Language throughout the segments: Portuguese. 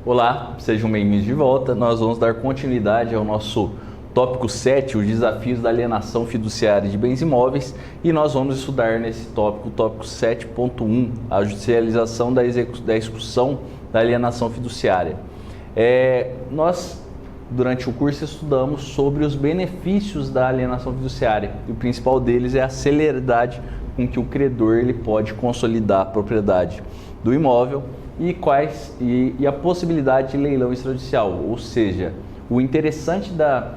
Olá, sejam bem-vindos de volta. Nós vamos dar continuidade ao nosso tópico 7, os desafios da alienação fiduciária de bens imóveis, e nós vamos estudar nesse tópico, o tópico 7.1, a judicialização da execução da alienação fiduciária. Nós, durante o curso, estudamos sobre os benefícios da alienação fiduciária, e o principal deles é a celeridade com que o credor ele pode consolidar a propriedade do imóvel e a possibilidade de leilão extrajudicial, ou seja, o interessante da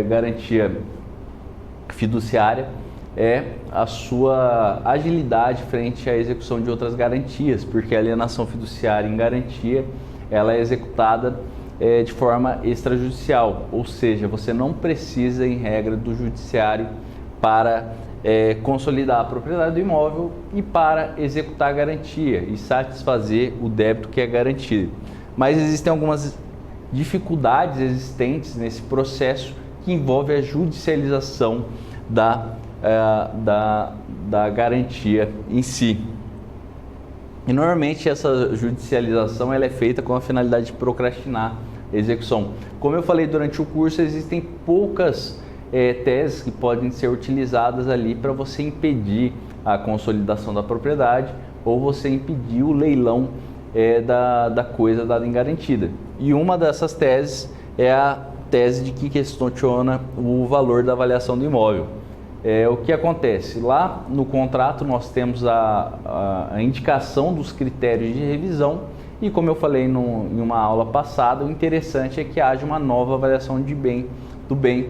garantia fiduciária é a sua agilidade frente à execução de outras garantias, porque a alienação fiduciária em garantia ela é executada de forma extrajudicial, ou seja, você não precisa, em regra, do judiciário para consolidar a propriedade do imóvel e para executar a garantia e satisfazer o débito que é garantido. Mas existem algumas dificuldades existentes nesse processo que envolve a judicialização da garantia em si. E normalmente essa judicialização ela é feita com a finalidade de procrastinar a execução. Como eu falei durante o curso, existem poucas teses que podem ser utilizadas ali para você impedir a consolidação da propriedade ou você impedir o leilão da coisa dada em garantida. E uma dessas teses é a tese de que questiona o valor da avaliação do imóvel. O que acontece? Lá no contrato nós temos a indicação dos critérios de revisão e, como eu falei em uma aula passada, o interessante é que haja uma nova avaliação do bem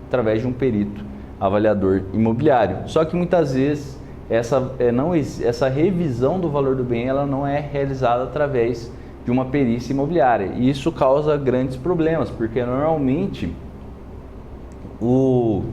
através de um perito avaliador imobiliário. Só que muitas vezes essa revisão do valor do bem ela não é realizada através de uma perícia imobiliária. E isso causa grandes problemas, porque normalmente o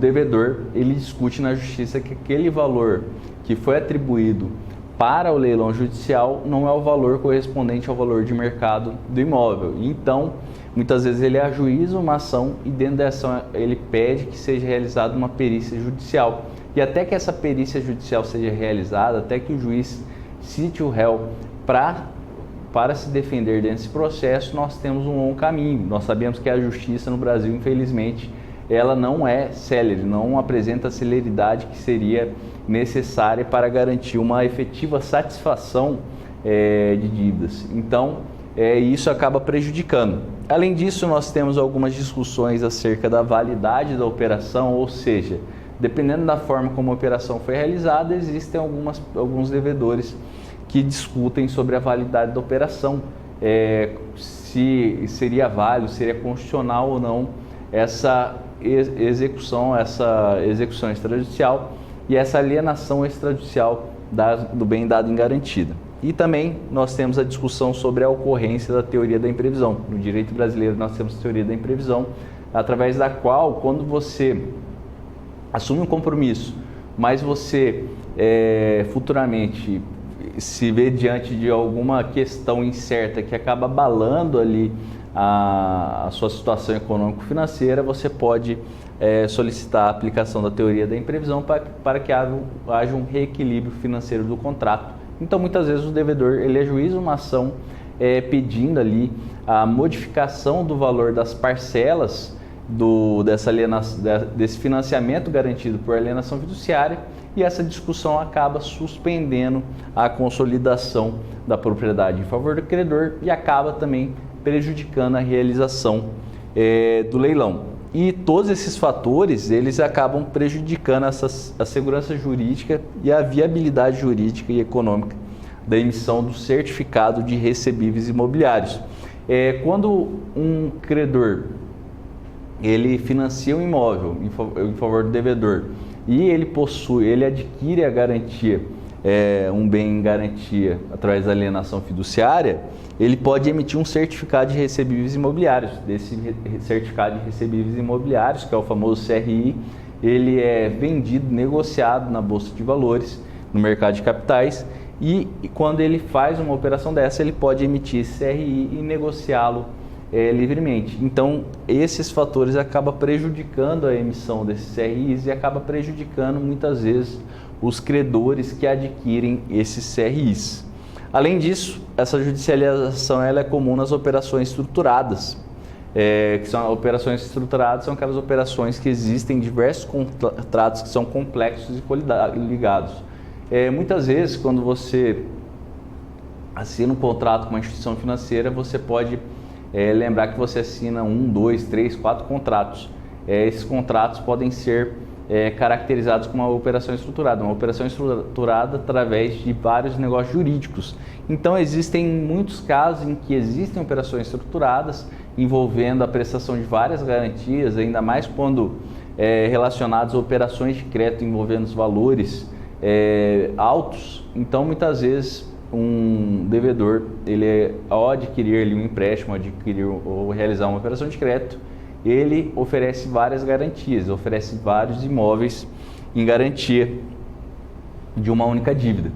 devedor ele discute na justiça que aquele valor que foi atribuído para o leilão judicial não é o valor correspondente ao valor de mercado do imóvel. Então, muitas vezes ele ajuiza uma ação e dentro dessa ação ele pede que seja realizada uma perícia judicial. E até que essa perícia judicial seja realizada, até que o juiz cite o réu para se defender desse processo, nós temos um longo caminho. Nós sabemos que a justiça no Brasil, infelizmente, ela não é célere, não apresenta a celeridade que seria necessária para garantir uma efetiva satisfação de dívidas. Então, isso acaba prejudicando. Além disso, nós temos algumas discussões acerca da validade da operação, ou seja, dependendo da forma como a operação foi realizada, existem alguns devedores que discutem sobre a validade da operação, se seria válido, seria constitucional ou não essa execução extrajudicial e essa alienação extrajudicial do bem dado em garantida. E também nós temos a discussão sobre a ocorrência da teoria da imprevisão. No direito brasileiro nós temos a teoria da imprevisão, através da qual, quando você assume um compromisso, mas você futuramente se vê diante de alguma questão incerta que acaba abalando ali a sua situação econômico-financeira, você pode solicitar a aplicação da teoria da imprevisão para que haja um reequilíbrio financeiro do contrato. Então, muitas vezes o devedor ele ajuiza uma ação pedindo ali a modificação do valor das parcelas desse financiamento garantido por alienação fiduciária, e essa discussão acaba suspendendo a consolidação da propriedade em favor do credor e acaba também prejudicando a realização do leilão. E todos esses fatores eles acabam prejudicando a segurança jurídica e a viabilidade jurídica e econômica da emissão do certificado de recebíveis imobiliários. Quando um credor ele financia um imóvel em favor do devedor e ele adquire a garantia, um bem em garantia através da alienação fiduciária, ele pode emitir um certificado de recebíveis imobiliários. Desse certificado de recebíveis imobiliários, que é o famoso CRI, ele é vendido, negociado na Bolsa de Valores, no mercado de capitais, e quando ele faz uma operação dessa, ele pode emitir esse CRI e negociá-lo livremente. Então, esses fatores acabam prejudicando a emissão desses CRIs e acaba prejudicando muitas vezes os credores que adquirem esses CRIs. Além disso, essa judicialização ela é comum nas operações estruturadas. Que são operações estruturadas, são aquelas operações que existem diversos contratos que são complexos e coligados. Muitas vezes, quando você assina um contrato com uma instituição financeira, você pode lembrar que você assina 1, 2, 3, 4 contratos. Esses contratos podem ser caracterizados como uma operação estruturada através de vários negócios jurídicos. Então existem muitos casos em que existem operações estruturadas envolvendo a prestação de várias garantias, ainda mais quando relacionadas a operações de crédito envolvendo os valores altos. Então muitas vezes um devedor, ao adquirir ali um empréstimo, ou realizar uma operação de crédito, ele oferece várias garantias, oferece vários imóveis em garantia de uma única dívida.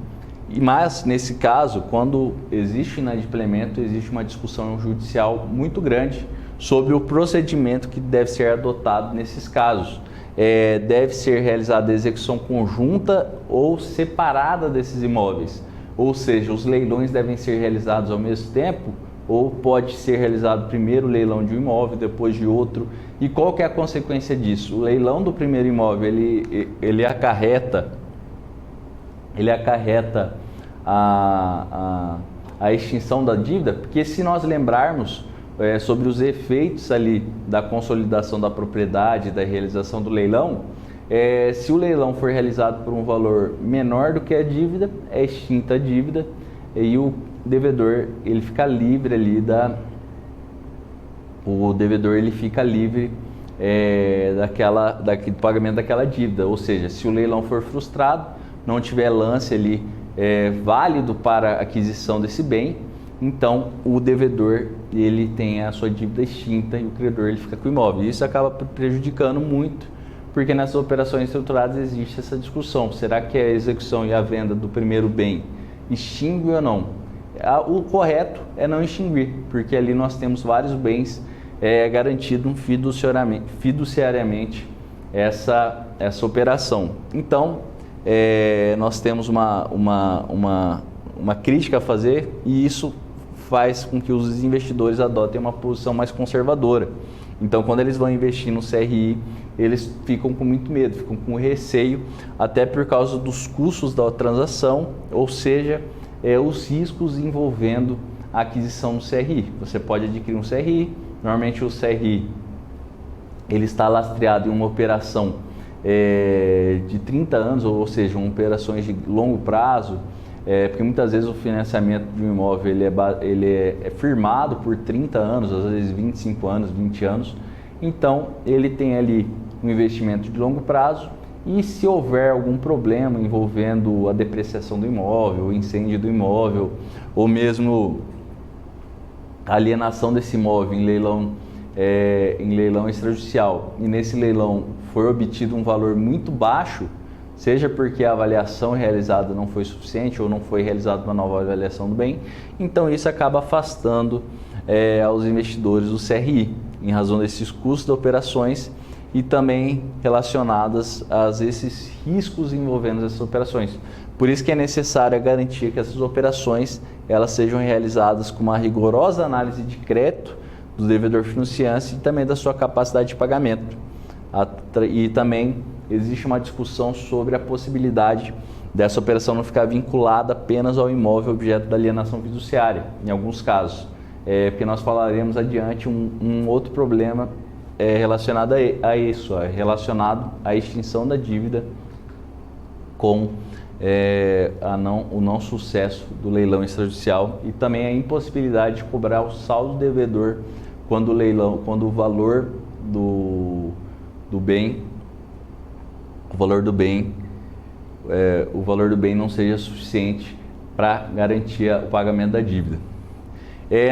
Mas, nesse caso, quando existe inadimplemento, existe uma discussão judicial muito grande sobre o procedimento que deve ser adotado nesses casos. Deve ser realizada a execução conjunta ou separada desses imóveis, ou seja, os leilões devem ser realizados ao mesmo tempo, ou pode ser realizado primeiro o leilão de um imóvel, depois de outro. E qual que é a consequência disso? O leilão do primeiro imóvel, ele acarreta a extinção da dívida, porque se nós lembrarmos sobre os efeitos ali da consolidação da propriedade, da realização do leilão, se o leilão for realizado por um valor menor do que a dívida, é extinta a dívida e o devedor ele fica livre ali do pagamento daquela dívida. Ou seja, se o leilão for frustrado, não tiver lance ali válido para a aquisição desse bem, então o devedor ele tem a sua dívida extinta e o credor ele fica com o imóvel. E isso acaba prejudicando muito, porque nessas operações estruturadas existe essa discussão: será que a execução e a venda do primeiro bem extingue ou não? O correto é não extinguir, porque ali nós temos vários bens garantidos fiduciariamente essa operação. Então, nós temos uma crítica a fazer, e isso faz com que os investidores adotem uma posição mais conservadora. Então, quando eles vão investir no CRI, eles ficam com muito medo, ficam com receio, até por causa dos custos da transação, ou seja, os riscos envolvendo a aquisição do CRI. Você pode adquirir um CRI, normalmente o CRI ele está lastreado em uma operação de 30 anos, ou seja, operações de longo prazo, porque muitas vezes o financiamento de um imóvel ele é firmado por 30 anos, às vezes 25 anos, 20 anos. Então ele tem ali um investimento de longo prazo, e se houver algum problema envolvendo a depreciação do imóvel, o incêndio do imóvel, ou mesmo a alienação desse imóvel em leilão extrajudicial, e nesse leilão for obtido um valor muito baixo, seja porque a avaliação realizada não foi suficiente ou não foi realizada uma nova avaliação do bem, então isso acaba afastando aos investidores do CRI, em razão desses custos de operações e também relacionadas a esses riscos envolvendo essas operações. Por isso que é necessária garantir que essas operações elas sejam realizadas com uma rigorosa análise de crédito do devedor financiante e também da sua capacidade de pagamento. E também existe uma discussão sobre a possibilidade dessa operação não ficar vinculada apenas ao imóvel objeto da alienação fiduciária, em alguns casos. Porque nós falaremos adiante um outro problema relacionado a isso, relacionado à extinção da dívida com o não sucesso do leilão extrajudicial, e também a impossibilidade de cobrar o saldo devedor quando o valor do bem não seja suficiente para garantir o pagamento da dívida.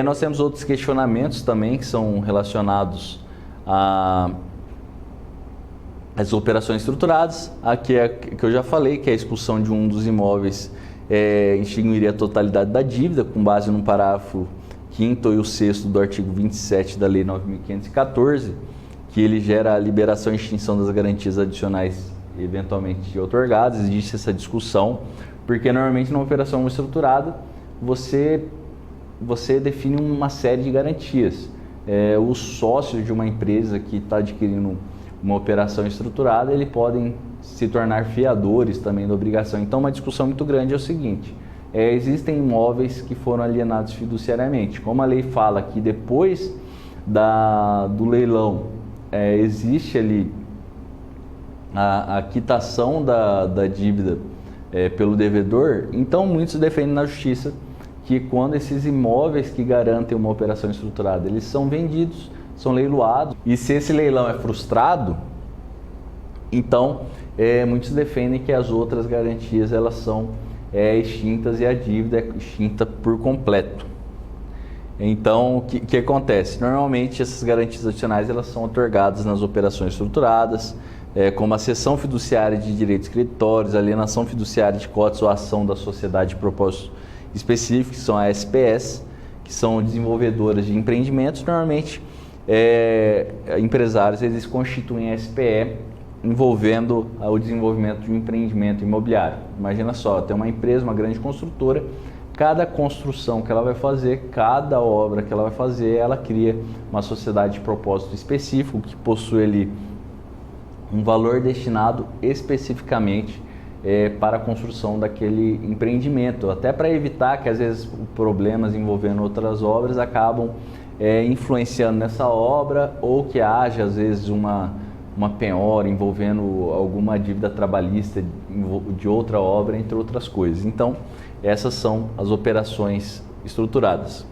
Nós temos outros questionamentos também que são relacionados as operações estruturadas. Aqui é que eu já falei, que a expulsão de um dos imóveis extinguiria a totalidade da dívida, com base no parágrafo 5º e o 6º do artigo 27 da Lei 9.514, que ele gera a liberação e extinção das garantias adicionais eventualmente outorgadas. Existe essa discussão, porque normalmente numa operação estruturada, você define uma série de garantias. Os sócios de uma empresa que está adquirindo uma operação estruturada, eles podem se tornar fiadores também da obrigação. Então, uma discussão muito grande é o seguinte: existem imóveis que foram alienados fiduciariamente. Como a lei fala que depois do leilão existe ali a quitação da dívida pelo devedor, então muitos defendem na justiça que quando esses imóveis que garantem uma operação estruturada, eles são vendidos, são leiloados, e se esse leilão é frustrado, então muitos defendem que as outras garantias elas são extintas e a dívida é extinta por completo. Então, o que acontece? Normalmente essas garantias adicionais elas são otorgadas nas operações estruturadas, como a cessão fiduciária de direitos creditórios, alienação fiduciária de cotas ou ação da sociedade de propósito específico, que são as SPS, que são desenvolvedoras de empreendimentos. Normalmente, empresários eles constituem SPE envolvendo o desenvolvimento de um empreendimento imobiliário. Imagina só, tem uma empresa, uma grande construtora, cada construção que ela vai fazer, cada obra que ela vai fazer, ela cria uma sociedade de propósito específico que possui ali um valor destinado especificamente para a construção daquele empreendimento, até para evitar que às vezes problemas envolvendo outras obras acabam influenciando nessa obra, ou que haja às vezes uma penhora envolvendo alguma dívida trabalhista de outra obra, entre outras coisas. Então, essas são as operações estruturadas.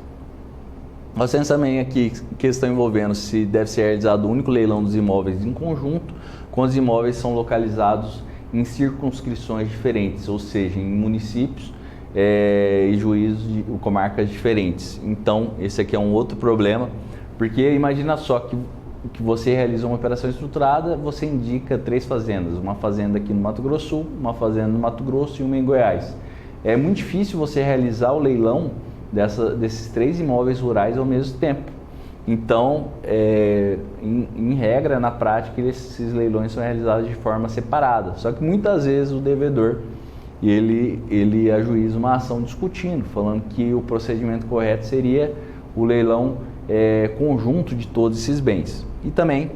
Nós temos também aqui questão envolvendo se deve ser realizado o único leilão dos imóveis em conjunto, quando os imóveis são localizados em circunscrições diferentes, ou seja, em municípios e juízos de comarcas diferentes. Então, esse aqui é um outro problema, porque imagina só que você realiza uma operação estruturada, você indica 3 fazendas, uma fazenda aqui no Mato Grosso Sul, uma fazenda no Mato Grosso e uma em Goiás. É muito difícil você realizar o leilão desses 3 imóveis rurais ao mesmo tempo. Então, em regra, na prática, esses leilões são realizados de forma separada. Só que muitas vezes o devedor ele ajuiza uma ação discutindo, falando que o procedimento correto seria o leilão conjunto de todos esses bens. E também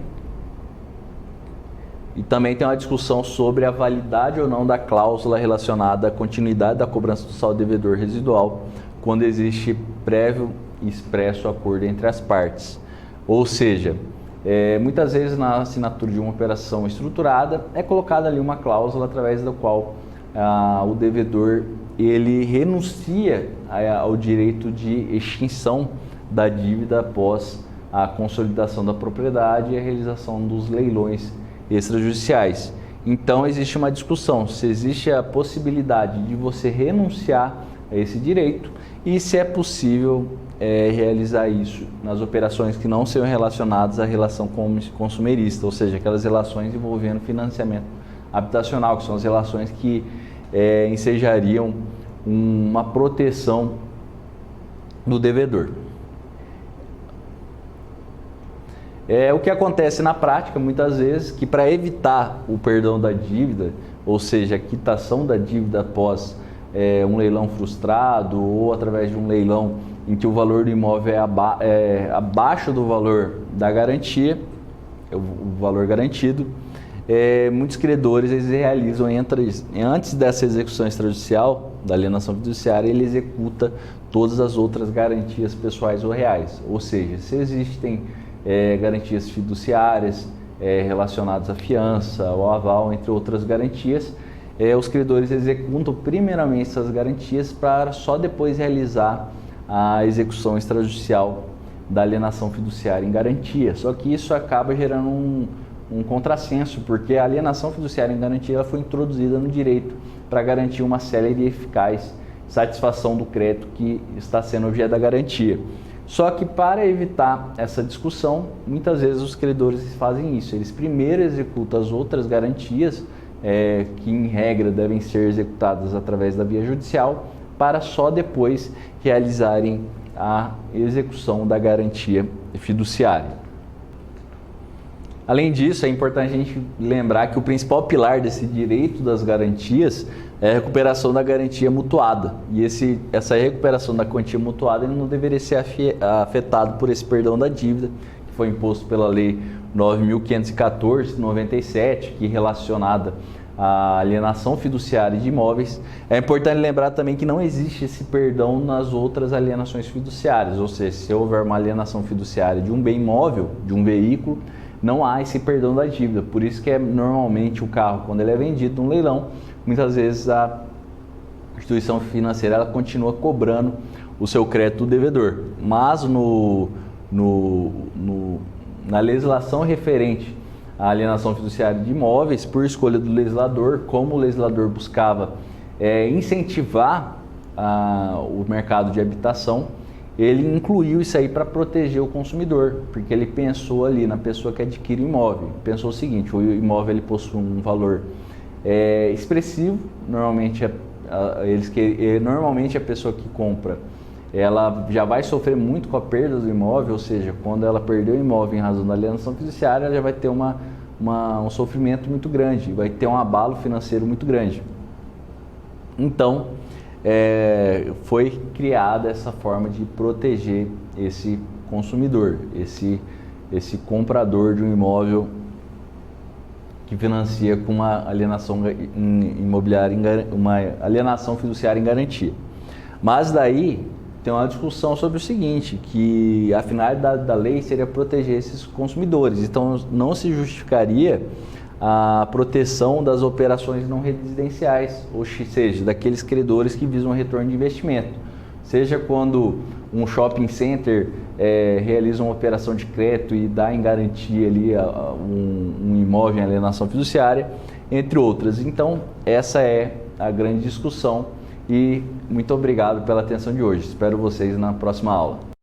tem uma discussão sobre a validade ou não da cláusula relacionada à continuidade da cobrança do saldo devedor residual quando existe prévio e expresso acordo entre as partes. Ou seja, muitas vezes na assinatura de uma operação estruturada é colocada ali uma cláusula através da qual o devedor ele renuncia ao direito de extinção da dívida após a consolidação da propriedade e a realização dos leilões extrajudiciais. Então existe uma discussão se existe a possibilidade de você renunciar a esse direito e se é possível realizar isso nas operações que não sejam relacionadas à relação consumerista, ou seja, aquelas relações envolvendo financiamento habitacional, que são as relações que ensejariam uma proteção do devedor. O que acontece na prática, muitas vezes, que para evitar o perdão da dívida, ou seja, a quitação da dívida após um leilão frustrado ou através de um leilão em que o valor do imóvel é abaixo do valor da garantia, o valor garantido, muitos credores eles realizam, antes dessa execução extrajudicial, da alienação fiduciária, ele executa todas as outras garantias pessoais ou reais. Ou seja, se existem garantias fiduciárias relacionadas à fiança, ao aval, entre outras garantias, os credores executam primeiramente essas garantias para só depois realizar a execução extrajudicial da alienação fiduciária em garantia. Só que isso acaba gerando um contrassenso, porque a alienação fiduciária em garantia ela foi introduzida no direito para garantir uma célere e eficaz satisfação do crédito que está sendo objeto da garantia. Só que para evitar essa discussão, muitas vezes os credores fazem isso, eles primeiro executam as outras garantias, que em regra devem ser executadas através da via judicial, para só depois realizarem a execução da garantia fiduciária. Além disso, é importante a gente lembrar que o principal pilar desse direito das garantias é a recuperação da garantia mutuada. E essa recuperação da quantia mutuada ele não deveria ser afetado por esse perdão da dívida, que foi imposto pela Lei 9.514, 97, que é relacionada à alienação fiduciária de imóveis. É importante lembrar também que não existe esse perdão nas outras alienações fiduciárias, ou seja, se houver uma alienação fiduciária de um bem imóvel, de um veículo, não há esse perdão da dívida. Por isso que normalmente o carro, quando ele é vendido num leilão, muitas vezes a instituição financeira ela continua cobrando o seu crédito do devedor. Mas na legislação referente à alienação fiduciária de imóveis, por escolha do legislador, como o legislador buscava incentivar o mercado de habitação, ele incluiu isso aí para proteger o consumidor, porque ele pensou ali na pessoa que adquire o imóvel. Pensou o seguinte: o imóvel ele possui um valor expressivo, normalmente a pessoa que compra ela já vai sofrer muito com a perda do imóvel, ou seja, quando ela perdeu o imóvel em razão da alienação fiduciária, ela já vai ter um sofrimento muito grande, vai ter um abalo financeiro muito grande. Então, foi criada essa forma de proteger esse consumidor, esse comprador de um imóvel que financia com uma alienação imobiliária, uma alienação fiduciária em garantia. Mas daí tem uma discussão sobre o seguinte, que a finalidade da lei seria proteger esses consumidores, então não se justificaria a proteção das operações não residenciais, ou seja, daqueles credores que visam retorno de investimento. Seja quando um shopping center realiza uma operação de crédito e dá em garantia ali um imóvel em alienação fiduciária, entre outras. Então, essa é a grande discussão e muito obrigado pela atenção de hoje. Espero vocês na próxima aula.